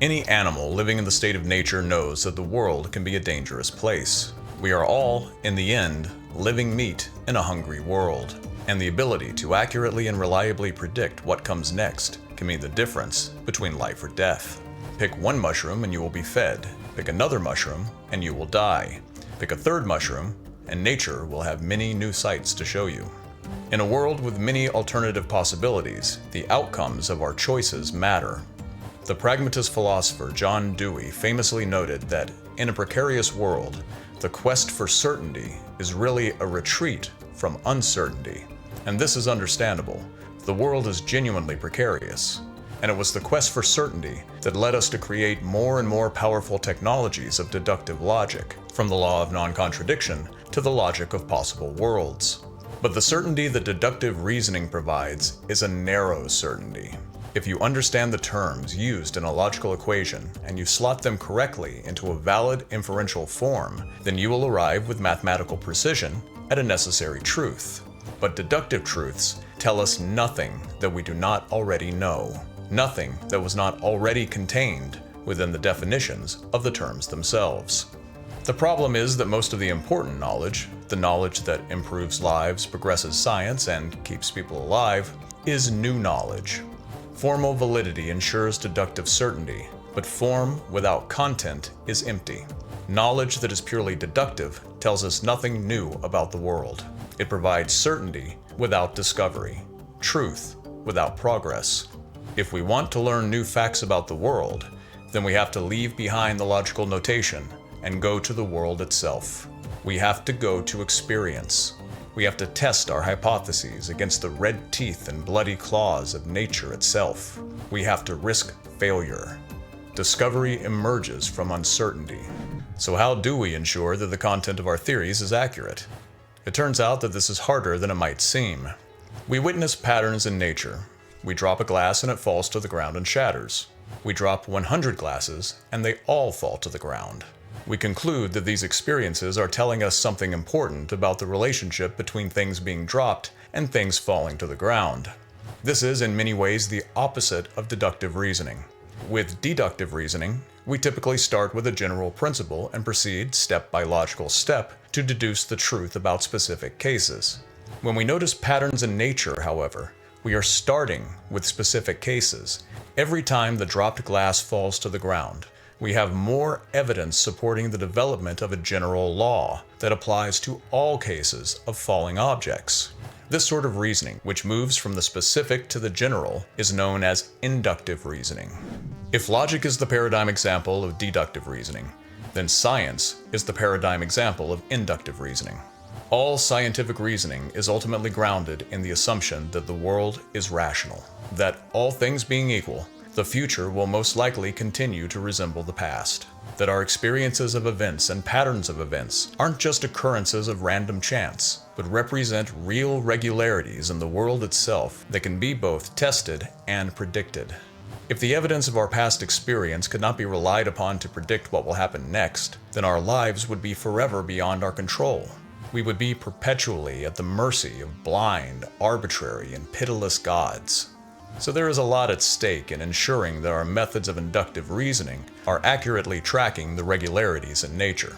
Any animal living in the state of nature knows that the world can be a dangerous place. We are all, in the end, living meat in a hungry world, and the ability to accurately and reliably predict what comes next can mean the difference between life or death. Pick one mushroom and you will be fed. Pick another mushroom and you will die. Pick a third mushroom and nature will have many new sights to show you. In a world with many alternative possibilities, the outcomes of our choices matter. The pragmatist philosopher John Dewey famously noted that in a precarious world, the quest for certainty is really a retreat from uncertainty. And this is understandable. The world is genuinely precarious. And it was the quest for certainty that led us to create more and more powerful technologies of deductive logic, from the law of non-contradiction to the logic of possible worlds. But the certainty that deductive reasoning provides is a narrow certainty. If you understand the terms used in a logical equation and you slot them correctly into a valid inferential form, then you will arrive with mathematical precision at a necessary truth. But deductive truths tell us nothing that we do not already know, nothing that was not already contained within the definitions of the terms themselves. The problem is that most of the important knowledge, the knowledge that improves lives, progresses science, and keeps people alive, is new knowledge. Formal validity ensures deductive certainty, but form without content is empty. Knowledge that is purely deductive tells us nothing new about the world. It provides certainty without discovery, truth without progress. If we want to learn new facts about the world, then we have to leave behind the logical notation and go to the world itself. We have to go to experience. We have to test our hypotheses against the red teeth and bloody claws of nature itself. We have to risk failure. Discovery emerges from uncertainty. So how do we ensure that the content of our theories is accurate? It turns out that this is harder than it might seem. We witness patterns in nature. We drop a glass and it falls to the ground and shatters. We drop 100 glasses and they all fall to the ground. We conclude that these experiences are telling us something important about the relationship between things being dropped and things falling to the ground. This is in many ways the opposite of deductive reasoning. With deductive reasoning, we typically start with a general principle and proceed step by logical step to deduce the truth about specific cases. When we notice patterns in nature, however, we are starting with specific cases. Every time the dropped glass falls to the ground, we have more evidence supporting the development of a general law that applies to all cases of falling objects. This sort of reasoning, which moves from the specific to the general, is known as inductive reasoning. If logic is the paradigm example of deductive reasoning, then science is the paradigm example of inductive reasoning. All scientific reasoning is ultimately grounded in the assumption that the world is rational, that all things being equal, the future will most likely continue to resemble the past, that our experiences of events and patterns of events aren't just occurrences of random chance, but represent real regularities in the world itself that can be both tested and predicted. If the evidence of our past experience could not be relied upon to predict what will happen next, then our lives would be forever beyond our control. We would be perpetually at the mercy of blind, arbitrary, and pitiless gods. So there is a lot at stake in ensuring that our methods of inductive reasoning are accurately tracking the regularities in nature.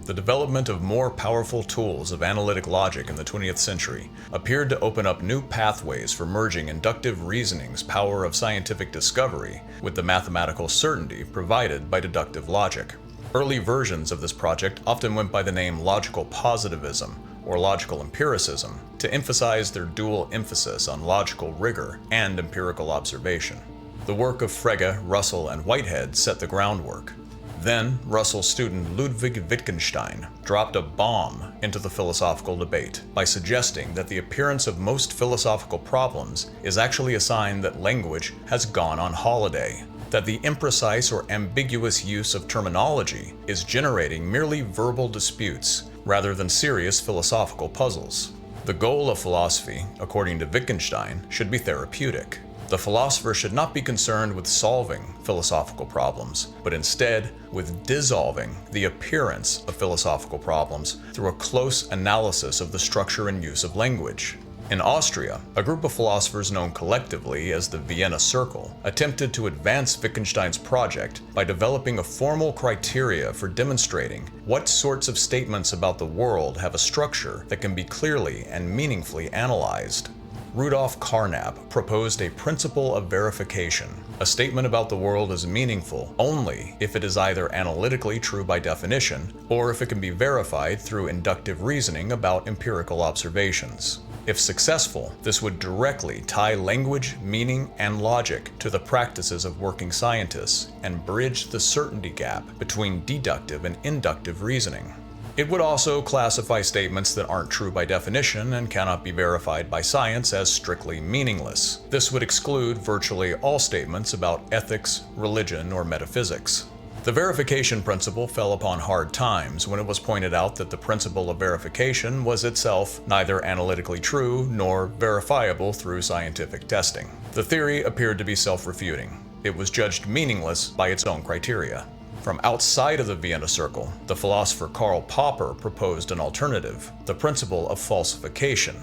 The development of more powerful tools of analytic logic in the 20th century appeared to open up new pathways for merging inductive reasoning's power of scientific discovery with the mathematical certainty provided by deductive logic. Early versions of this project often went by the name logical positivism or logical empiricism, to emphasize their dual emphasis on logical rigor and empirical observation. The work of Frege, Russell, and Whitehead set the groundwork. Then, Russell's student Ludwig Wittgenstein dropped a bomb into the philosophical debate by suggesting that the appearance of most philosophical problems is actually a sign that language has gone on holiday, that the imprecise or ambiguous use of terminology is generating merely verbal disputes rather than serious philosophical puzzles. The goal of philosophy, according to Wittgenstein, should be therapeutic. The philosopher should not be concerned with solving philosophical problems, but instead with dissolving the appearance of philosophical problems through a close analysis of the structure and use of language. In Austria, a group of philosophers known collectively as the Vienna Circle attempted to advance Wittgenstein's project by developing a formal criteria for demonstrating what sorts of statements about the world have a structure that can be clearly and meaningfully analyzed. Rudolf Carnap proposed a principle of verification. A statement about the world is meaningful only if it is either analytically true by definition or if it can be verified through inductive reasoning about empirical observations. If successful, this would directly tie language, meaning, and logic to the practices of working scientists and bridge the certainty gap between deductive and inductive reasoning. It would also classify statements that aren't true by definition and cannot be verified by science as strictly meaningless. This would exclude virtually all statements about ethics, religion, or metaphysics. The verification principle fell upon hard times when it was pointed out that the principle of verification was itself neither analytically true nor verifiable through scientific testing. The theory appeared to be self-refuting. It was judged meaningless by its own criteria. From outside of the Vienna Circle, the philosopher Karl Popper proposed an alternative, the principle of falsification.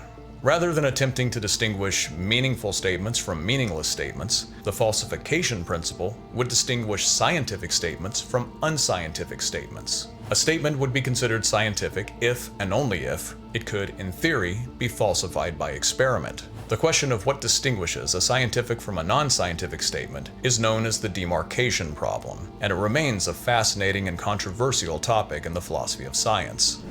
Rather than attempting to distinguish meaningful statements from meaningless statements, the falsification principle would distinguish scientific statements from unscientific statements. A statement would be considered scientific if and only if it could, in theory, be falsified by experiment. The question of what distinguishes a scientific from a non-scientific statement is known as the demarcation problem, and it remains a fascinating and controversial topic in the philosophy of science.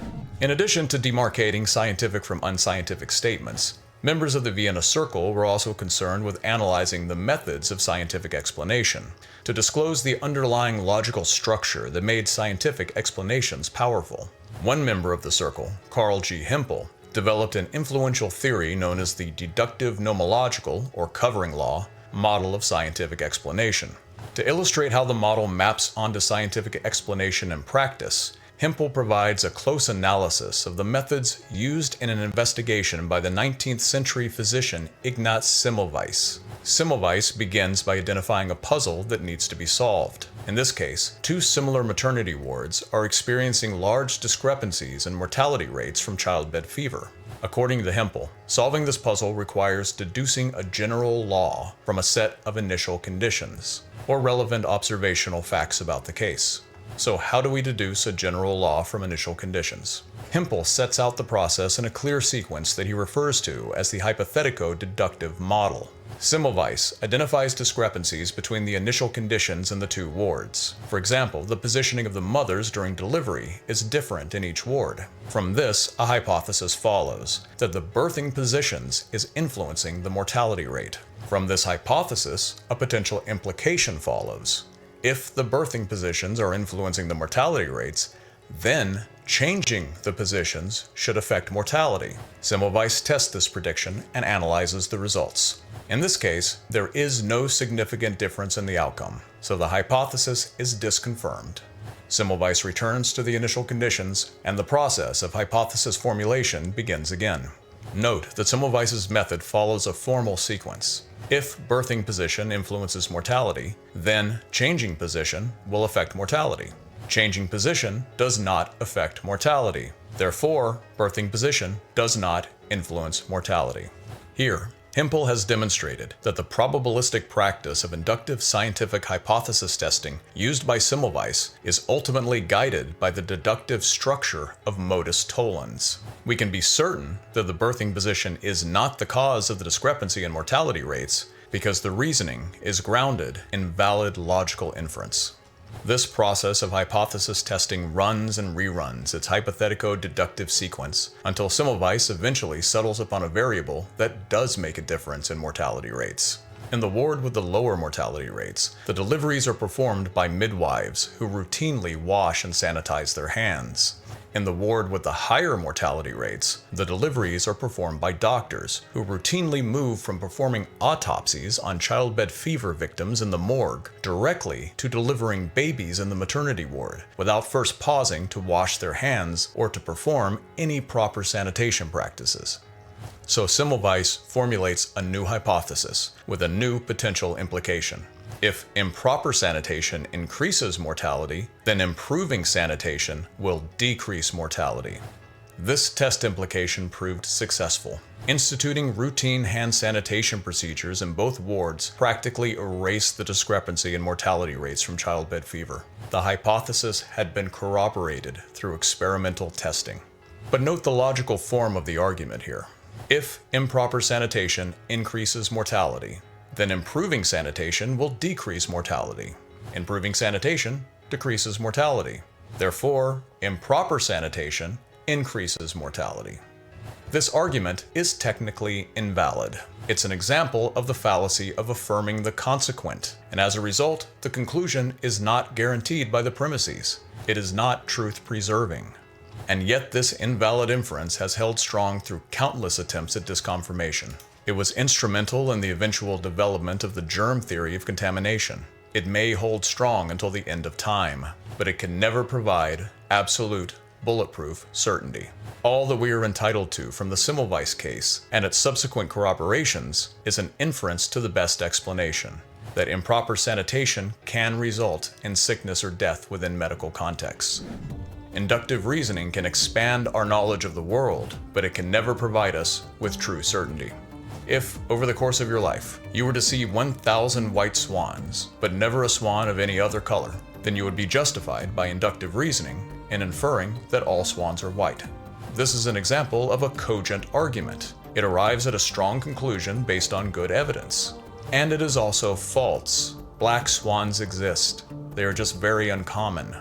In addition to demarcating scientific from unscientific statements, members of the Vienna Circle were also concerned with analyzing the methods of scientific explanation to disclose the underlying logical structure that made scientific explanations powerful. One member of the circle, Carl Hempel, developed an influential theory known as the deductive nomological, or covering law, model of scientific explanation. To illustrate how the model maps onto scientific explanation and practice, Hempel provides a close analysis of the methods used in an investigation by the 19th century physician Ignaz Semmelweis. Semmelweis begins by identifying a puzzle that needs to be solved. In this case, two similar maternity wards are experiencing large discrepancies in mortality rates from childbed fever. According to Hempel, solving this puzzle requires deducing a general law from a set of initial conditions, or relevant observational facts about the case. So how do we deduce a general law from initial conditions? Hempel sets out the process in a clear sequence that he refers to as the hypothetico-deductive model. Semmelweis identifies discrepancies between the initial conditions in the two wards. For example, the positioning of the mothers during delivery is different in each ward. From this, a hypothesis follows, that the birthing positions is influencing the mortality rate. From this hypothesis, a potential implication follows. If the birthing positions are influencing the mortality rates, then changing the positions should affect mortality. Semmelweis tests this prediction and analyzes the results. In this case, there is no significant difference in the outcome, so the hypothesis is disconfirmed. Semmelweis returns to the initial conditions, and the process of hypothesis formulation begins again. Note that Semmelweis's method follows a formal sequence. If birthing position influences mortality, then changing position will affect mortality. Changing position does not affect mortality. Therefore, birthing position does not influence mortality. Here, Hempel has demonstrated that the probabilistic practice of inductive scientific hypothesis testing used by Semmelweis is ultimately guided by the deductive structure of modus tollens. We can be certain that the birthing position is not the cause of the discrepancy in mortality rates because the reasoning is grounded in valid logical inference. This process of hypothesis testing runs and reruns its hypothetico-deductive sequence until Semmelweis eventually settles upon a variable that does make a difference in mortality rates. In the ward with the lower mortality rates, the deliveries are performed by midwives who routinely wash and sanitize their hands. In the ward with the higher mortality rates, the deliveries are performed by doctors who routinely move from performing autopsies on childbed fever victims in the morgue directly to delivering babies in the maternity ward without first pausing to wash their hands or to perform any proper sanitation practices. So Semmelweis formulates a new hypothesis with a new potential implication. If improper sanitation increases mortality, then improving sanitation will decrease mortality. This test implication proved successful. Instituting routine hand sanitation procedures in both wards practically erased the discrepancy in mortality rates from childbed fever. The hypothesis had been corroborated through experimental testing. But note the logical form of the argument here. If improper sanitation increases mortality, then improving sanitation will decrease mortality. Improving sanitation decreases mortality. Therefore, improper sanitation increases mortality. This argument is technically invalid. It's an example of the fallacy of affirming the consequent, and as a result, the conclusion is not guaranteed by the premises. It is not truth-preserving. And yet this invalid inference has held strong through countless attempts at disconfirmation. It was instrumental in the eventual development of the germ theory of contamination. It may hold strong until the end of time, but it can never provide absolute, bulletproof certainty. All that we are entitled to from the Semmelweis case and its subsequent corroborations is an inference to the best explanation, that improper sanitation can result in sickness or death within medical contexts. Inductive reasoning can expand our knowledge of the world, but it can never provide us with true certainty. If, over the course of your life, you were to see 1,000 white swans, but never a swan of any other color, then you would be justified by inductive reasoning in inferring that all swans are white. This is an example of a cogent argument. It arrives at a strong conclusion based on good evidence. And it is also false. Black swans exist. They are just very uncommon.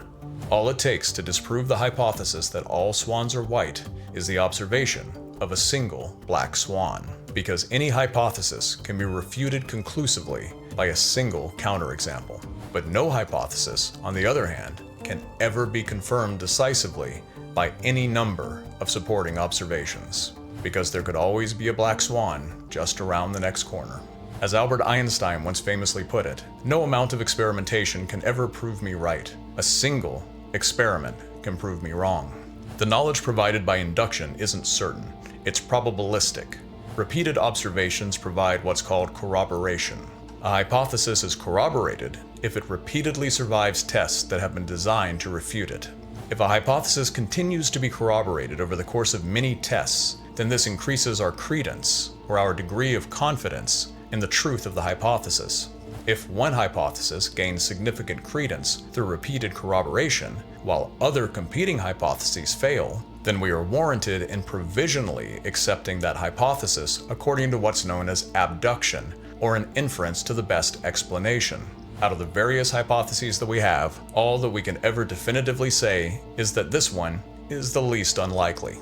All it takes to disprove the hypothesis that all swans are white is the observation of a single black swan, because any hypothesis can be refuted conclusively by a single counterexample. But no hypothesis, on the other hand, can ever be confirmed decisively by any number of supporting observations, because there could always be a black swan just around the next corner. As Albert Einstein once famously put it, no amount of experimentation can ever prove me right. A single experiment can prove me wrong. The knowledge provided by induction isn't certain, it's probabilistic. Repeated observations provide what's called corroboration. A hypothesis is corroborated if it repeatedly survives tests that have been designed to refute it. If a hypothesis continues to be corroborated over the course of many tests, then this increases our credence, or our degree of confidence, in the truth of the hypothesis. If one hypothesis gains significant credence through repeated corroboration, while other competing hypotheses fail, then we are warranted in provisionally accepting that hypothesis according to what's known as abduction, or an inference to the best explanation. Out of the various hypotheses that we have, all that we can ever definitively say is that this one is the least unlikely.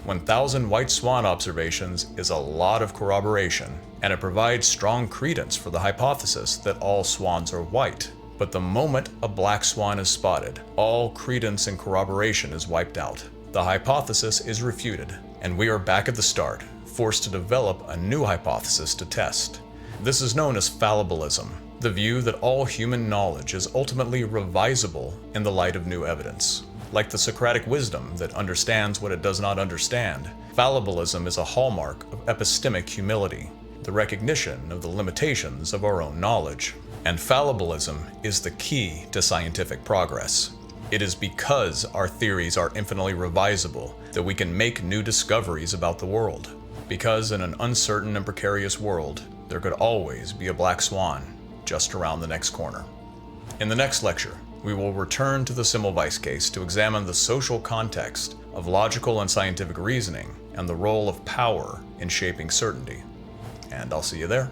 1,000 white swan observations is a lot of corroboration, and it provides strong credence for the hypothesis that all swans are white. But the moment a black swan is spotted, all credence and corroboration is wiped out. The hypothesis is refuted, and we are back at the start, forced to develop a new hypothesis to test. This is known as Fallibilism, the view that all human knowledge is ultimately revisable in the light of new evidence. Like the Socratic wisdom that understands what it does not understand, Fallibilism is a hallmark of epistemic humility, the recognition of the limitations of our own knowledge. And Fallibilism is the key to scientific progress. It is because our theories are infinitely revisable that we can make new discoveries about the world. Because in an uncertain and precarious world, there could always be a black swan just around the next corner. In the next lecture, we will return to the Semmelweis case to examine the social context of logical and scientific reasoning and the role of power in shaping certainty. And I'll see you there.